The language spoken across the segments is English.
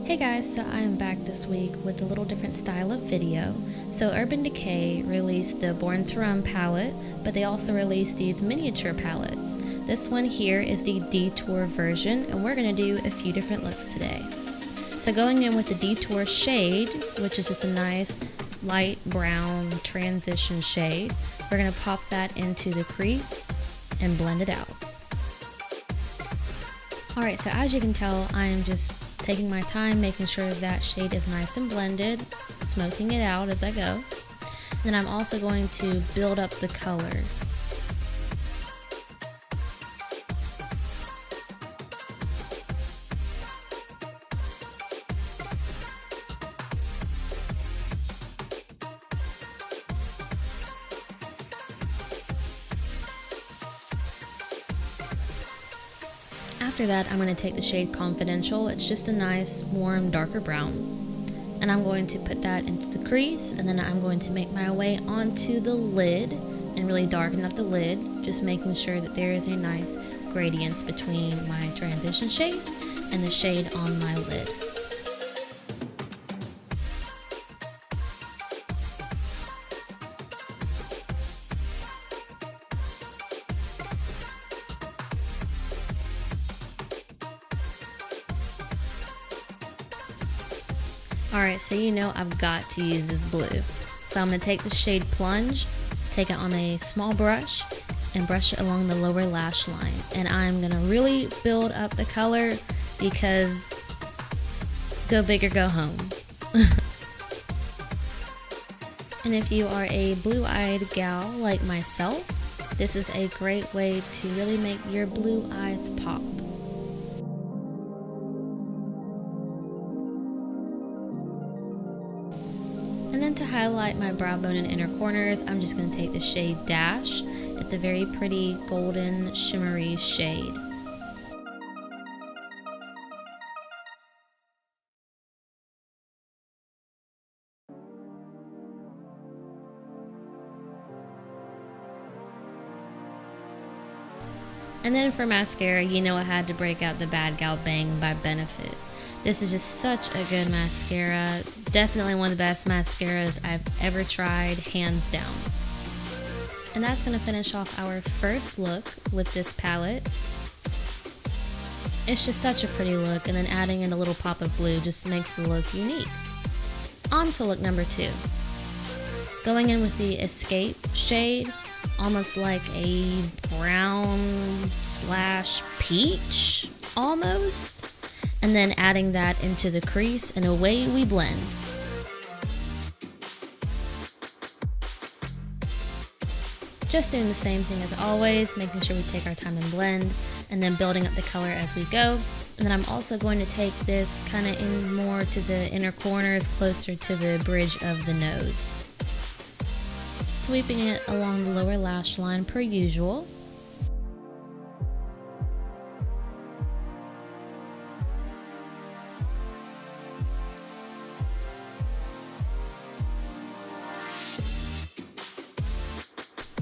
Hey guys, so I am back this week with a little different style of video. So Urban Decay released the Born to Run palette, but they also released these miniature palettes. This one here is the Detour version, and we're going to do a few different looks today. So going in with the Detour shade, which is just a nice light brown transition shade, we're going to pop that into the crease and blend it out. Alright, so as you can tell, I am just taking my time, making sure that shade is nice and blended, smoking it out as I go. Then I'm also going to build up the color. After that, I'm going to take the shade Confidential. It's just a nice, warm, darker brown. And I'm going to put that into the crease, and then I'm going to make my way onto the lid and really darken up the lid, just making sure that there is a nice gradient between my transition shade and the shade on my lid. Alright, so you know I've got to use this blue. So I'm going to take the shade Plunge, take it on a small brush, and brush it along the lower lash line. And I'm going to really build up the color because go big or go home. And if you are a blue-eyed gal like myself, this is a great way to really make your blue eyes pop. And then to highlight my brow bone and inner corners, I'm just going to take the shade Dash. It's a very pretty golden shimmery shade. And then for mascara, you know I had to break out the Bad Gal Bang by Benefit. This is just such a good mascara. Definitely one of the best mascaras I've ever tried, hands down. And that's going to finish off our first look with this palette. It's just such a pretty look, and then adding in a little pop of blue just makes the look unique. On to look number 2. Going in with the Escape shade, almost like a brown / peach, almost. And then adding that into the crease, and away we blend. Just doing the same thing as always, making sure we take our time and blend, and then building up the color as we go. And then I'm also going to take this kind of in more to the inner corners, closer to the bridge of the nose. Sweeping it along the lower lash line per usual.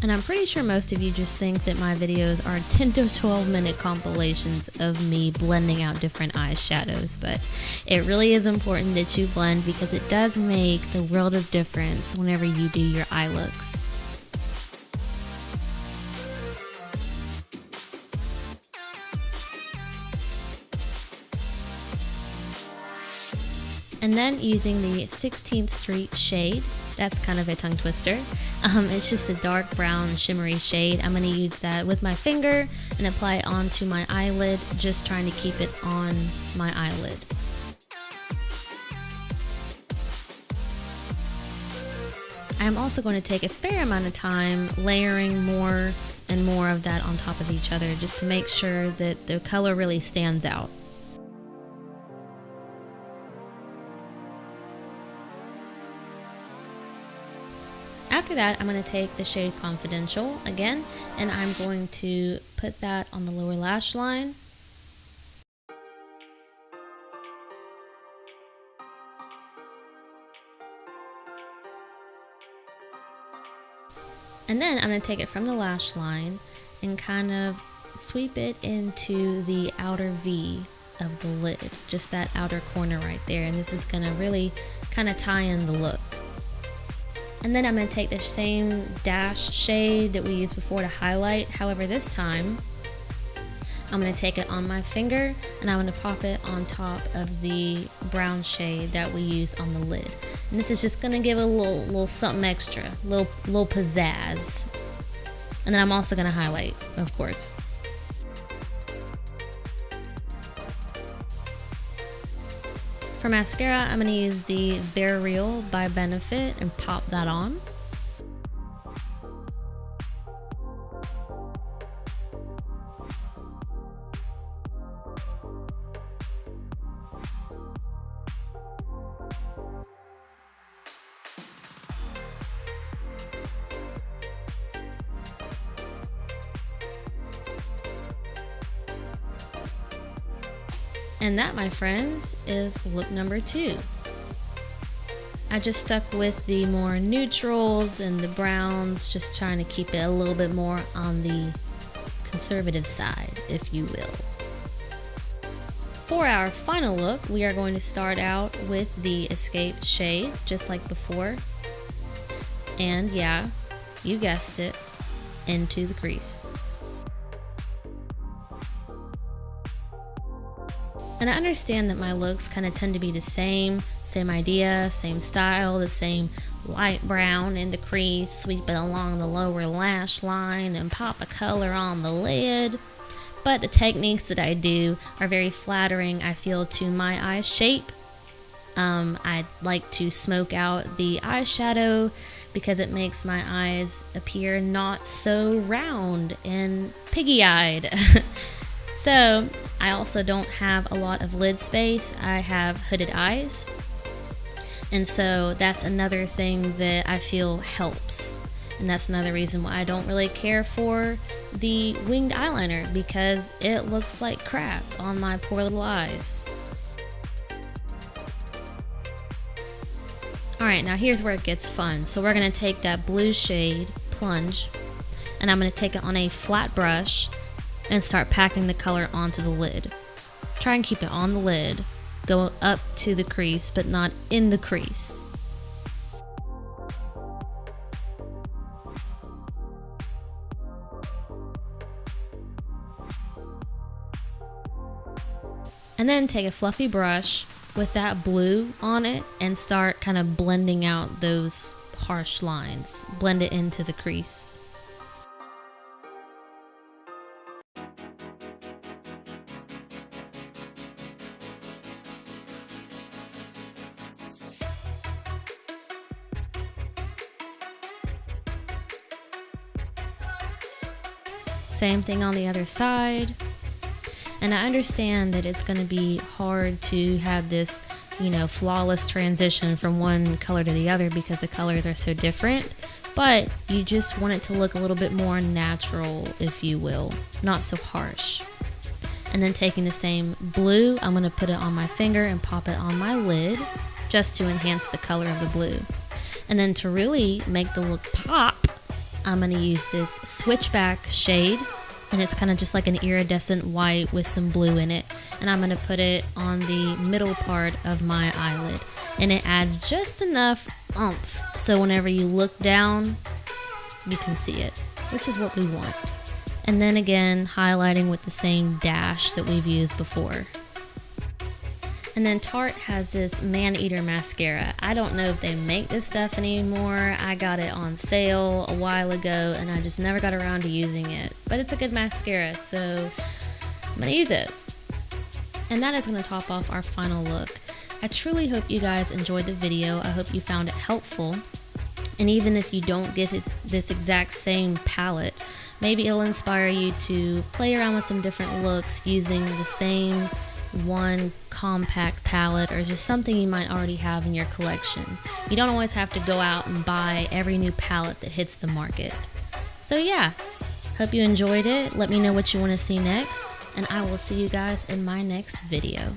And I'm pretty sure most of you just think that my videos are 10 to 12 minute compilations of me blending out different eyeshadows, but it really is important that you blend because it does make the world of difference whenever you do your eye looks. And then using the 16th Street shade, that's kind of a tongue twister. It's just a dark brown shimmery shade. I'm going to use that with my finger and apply it onto my eyelid, just trying to keep it on my eyelid. I'm also going to take a fair amount of time layering more and more of that on top of each other, just to make sure that the color really stands out. After that, I'm going to take the shade Confidential again, and I'm going to put that on the lower lash line. And then I'm going to take it from the lash line and kind of sweep it into the outer V of the lid, just that outer corner right there, and this is gonna really kind of tie in the look. And then I'm gonna take the same dash shade that we used before to highlight. However, this time I'm gonna take it on my finger and I'm gonna pop it on top of the brown shade that we used on the lid. And this is just gonna give it a little something extra, little pizzazz. And then I'm also gonna highlight, of course. For mascara, I'm gonna use the They're Real by Benefit and pop that on. And that, my friends, is look number 2. I just stuck with the more neutrals and the browns, just trying to keep it a little bit more on the conservative side, if you will. For our final look, we are going to start out with the Escape shade, just like before. And yeah, you guessed it, into the crease. And I understand that my looks kind of tend to be the same idea, same style, the same light brown in the crease, sweep it along the lower lash line and pop a color on the lid. But the techniques that I do are very flattering, I feel, to my eye shape. I like to smoke out the eyeshadow because it makes my eyes appear not so round and piggy-eyed. So I also don't have a lot of lid space. I have hooded eyes. And so that's another thing that I feel helps. And that's another reason why I don't really care for the winged eyeliner, because it looks like crap on my poor little eyes. Alright, now here's where it gets fun. So we're going to take that blue shade, Plunge, and I'm going to take it on a flat brush and start packing the color onto the lid. Try and keep it on the lid, go up to the crease, but not in the crease. And then take a fluffy brush with that blue on it and start kind of blending out those harsh lines. Blend it into the crease. Same thing on the other side. And I understand that it's going to be hard to have this, flawless transition from one color to the other because the colors are so different, but you just want it to look a little bit more natural, if you will, not so harsh. And then taking the same blue, I'm going to put it on my finger and pop it on my lid just to enhance the color of the blue. And then to really make the look pop, I'm going to use this Switchback shade, and it's kind of just like an iridescent white with some blue in it, and I'm going to put it on the middle part of my eyelid, and it adds just enough oomph so whenever you look down you can see it, which is what we want. And then again, highlighting with the same dash that we've used before. And then Tarte has this Man-Eater mascara. I don't know if they make this stuff anymore. I got it on sale a while ago and I just never got around to using it. But it's a good mascara, so I'm gonna use it. And that is gonna top off our final look. I truly hope you guys enjoyed the video. I hope you found it helpful. And even if you don't get this exact same palette, maybe it'll inspire you to play around with some different looks using the same one compact palette, or just something you might already have in your collection. You don't always have to go out and buy every new palette that hits the market. So yeah, hope you enjoyed it. Let me know what you want to see next, and I will see you guys in my next video.